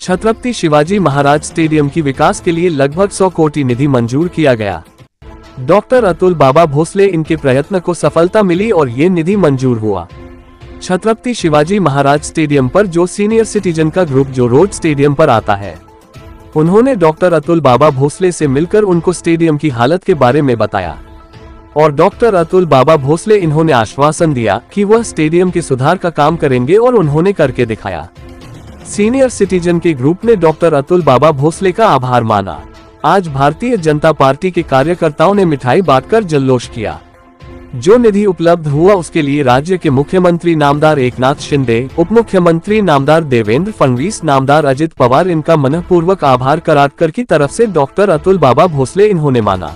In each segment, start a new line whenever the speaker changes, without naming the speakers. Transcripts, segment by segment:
Chhatrapati Shivaji Maharaj stadium की विकास के लिए लगभग 100 कोटि निधि मंजूर किया गया। डॉक्टर अतुल बाबा भोसले इनके प्रयत्न को सफलता मिली और ये निधि मंजूर हुआ। छत्रपति शिवाजी महाराज स्टेडियम पर जो सीनियर सिटीजन का ग्रुप जो रोड स्टेडियम पर आता है, उन्होंने डॉक्टर अतुल बाबा भोसले से मिलकर उनको स्टेडियम की हालत के बारे में बताया और डॉक्टर अतुल बाबा भोसले इन्होंने आश्वासन दिया कि वह स्टेडियम के सुधार का काम करेंगे और उन्होंने करके दिखाया। सीनियर सिटीजन के ग्रुप ने डॉक्टर अतुल बाबा भोसले का आभार माना। आज भारतीय जनता पार्टी के कार्यकर्ताओं ने मिठाई बांटकर जल्लोष किया। जो निधि उपलब्ध हुआ उसके लिए राज्य के मुख्यमंत्री नामदार एकनाथ शिंदे, उप मुख्यमंत्री नामदार देवेंद्र फडणवीस, नामदार अजित पवार इनका मनपूर्वक आभार करारकर की तरफ से डॉक्टर अतुल बाबा भोसले इन्होंने माना।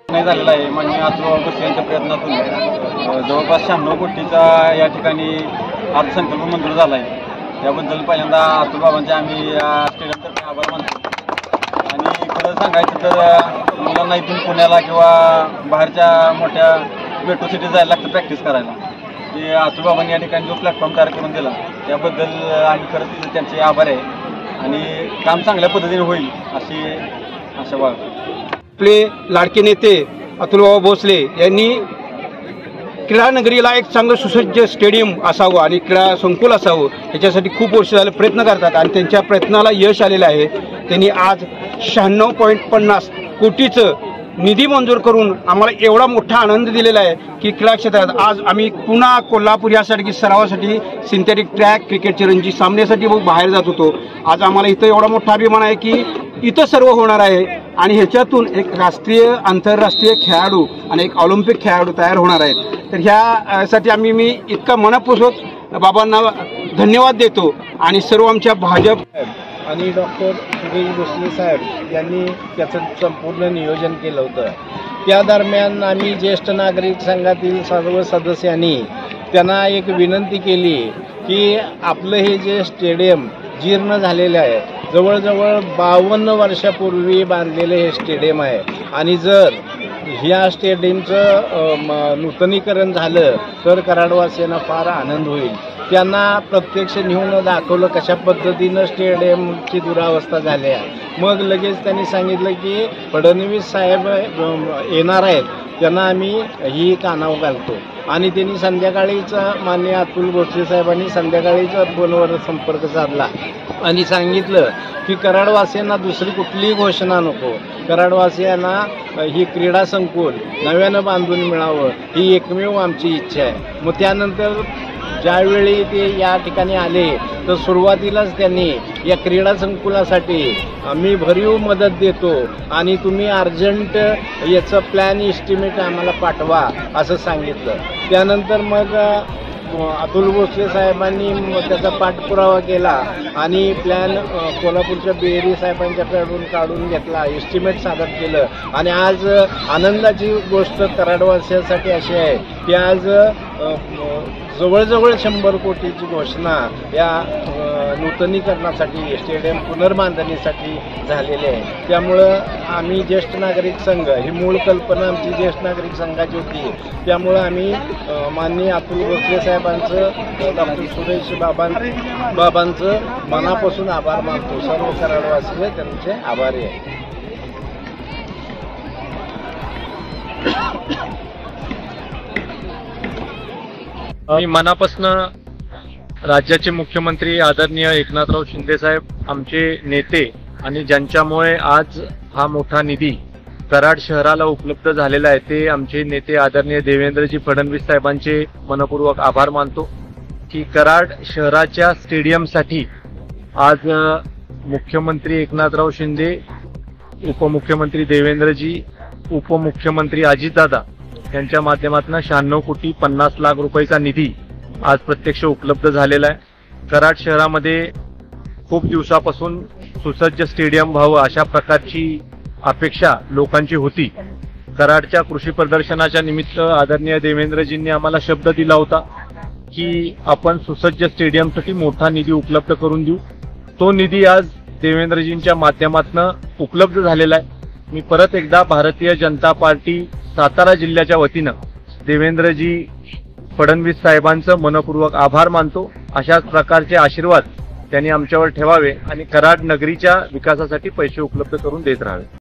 नाही झालेला आहे। माननीय अतुल बाबा यांच्या प्रयत्नातून जवळपास 96 कोटीचा या ठिकाणी अर्थसंकल्प मंजूर झाला आहे। याबद्दल पहिल्यांदा अतुल बाबांचे आम्ही स्टेडियमतर्फे आभार मानतो। आणि खरं सांगायचं तर मुलांना इथून पुण्याला किंवा बाहेरच्या मोठ्या मेट्रो सिटी जायला लागतं प्रॅक्टिस करायला, ते अतुल बाबांनी या ठिकाणी जो प्लॅटफॉर्म तयार करून दिला त्याबद्दल आम्ही खरंच त्यांचे आभार आहे आणि काम चांगल्या पद्धतीने होईल अशी आशा बाळगतो।
आपले लाडके नेते अतुल बाबा भोसले यांनी क्रीडा नगरीला एक चांगलं सुसज्ज स्टेडियम असावं आणि क्रीडा संकुल असावं याच्यासाठी खूप वर्ष झाले प्रयत्न करतात आणि त्यांच्या प्रयत्नाला यश आलेलं आहे। त्यांनी आज 96.50 कोटीचं निधी मंजूर करून आम्हाला एवढा मोठा आनंद दिलेला आहे की क्रीडा क्षेत्रात आज आम्ही पुन्हा कोल्हापूर यासाठी सरावासाठी सिंथेटिक ट्रॅक क्रिकेटचे रणजी सामन्यासाठी बाहेर जात होतो। आज आम्हाला इथं एवढा मोठा अभिमान आहे की इथं सर्व होणार आहे आणि ह्याच्यातून एक राष्ट्रीय आंतरराष्ट्रीय खेळाडू आणि एक ऑलिम्पिक खेळाडू तयार होणार आहेत। तर ह्यासाठी मी इतका मनपूर्वक बाबांना धन्यवाद देतो आणि सर्व आमच्या भाजप
आणि डॉक्टर शिवाजी भोसले साहेब यांनी त्याचं संपूर्ण नियोजन केलं होतं। त्या दरम्यान आम्ही ज्येष्ठ नागरिक संघातील सर्व सदस्यांनी त्यांना एक विनंती केली की आपलं हे जे स्टेडियम जीर्ण झालेलं आहे, जवळजवळ 52 वर्षापूर्वी बांधलेलं हे स्टेडियम आहे आणि जर ह्या स्टेडियमचं नूतनीकरण झालं तर कराडवासियांना फार आनंद होईल। त्यांना प्रत्यक्ष नेऊन दाखवलं कशा पद्धतीनं स्टेडियमची दुरावस्था झाली आहे। मग लगेच त्यांनी सांगितलं की फडणवीस साहेब येणार आहेत, त्यांना आम्ही ही कानावर घालतो आणि त्यांनी संध्याकाळीच माननीय अतुल भोसले साहेबांनी संध्याकाळीच फोनवर संपर्क साधला आणि सांगितलं की कराडवासियांना दुसरी कुठलीही घोषणा नको, कराडवासियांना ही क्रीडा संकुल नव्यानं बांधून मिळावं ही एकमेव आमची इच्छा आहे। मग त्यानंतर ज्यावेळी ते या ठिकाणी आले तर सुरुवातीलाच त्यांनी या क्रीडा संकुलासाठी मी भरीव मदत देतो आणि तुम्ही अर्जंट याचं प्लॅन एस्टिमेट आम्हाला पाठवा असं सांगितलं। त्यानंतर मग अतुल भोसले साहेबांनी त्याचा पाठपुरावा केला आणि प्लॅन कोल्हापूरच्या बेरी साहेबांच्याकडून काढून घेतला, एस्टिमेट सादर केलं आणि आज आनंदाची गोष्ट कराडवासियांसाठी अशी आहे की आज जवळजवळ 100 कोटीची घोषणा या नूतनीकरणासाठी स्टेडियम पुनर्बांधणीसाठी झालेली आहे। त्यामुळं आम्ही ज्येष्ठ नागरिक संघ ही मूळ कल्पना आमची ज्येष्ठ नागरिक संघाची होती, त्यामुळं आम्ही माननीय अतुल भोसले साहेबांचं, डॉक्टर सुरेश बाबांचं मनापासून आभार मानतो। सर्व कराडवासी त्यांचे आभारी आहे।
मी मनापासून राज्याचे मुख्यमंत्री आदरणीय एकनाथराव शिंदे साहेब आमचे नेते आणि ज्यांच्यामुळे आज हा मोठा निधी कराड शहराला उपलब्ध झालेला आहे ते आमचे नेते आदरणीय देवेंद्रजी फडणवीस साहेबांचे मनपूर्वक आभार मानतो की कराड शहराच्या स्टेडियमसाठी आज मुख्यमंत्री एकनाथराव शिंदे, उपमुख्यमंत्री देवेंद्रजी, उपमुख्यमंत्री अजितदादा यांच्या माध्यमातून 96 कोटी 50 लाख रुपयाचा निधी आज प्रत्यक्ष उपलब्ध झालेला आहे। कराड शहरामध्ये खूप दिवसापासून सुसज्ज स्टेडियम व्हावं अशा प्रकारची अपेक्षा लोकांची होती। कराडच्या कृषी प्रदर्शनाच्या निमित्त आदरणीय देवेंद्रजींनी आम्हाला शब्द दिला होता की आपण सुसज्ज स्टेडियमसाठी मोठा निधी उपलब्ध करून देऊ। तो निधी आज देवेंद्रजींच्या माध्यमातून उपलब्ध झालेला आहे। मी परत एकदा भारतीय जनता पार्टी सातारा जिल्ह्याच्या वतीनं देवेंद्रजी फडणवीस साहेबांचं मनपूर्वक आभार मानतो। अशाच प्रकारचे आशीर्वाद त्यांनी आमच्यावर ठेवावे आणि कराड नगरीच्या विकासासाठी पैसे उपलब्ध करून देत राहावे।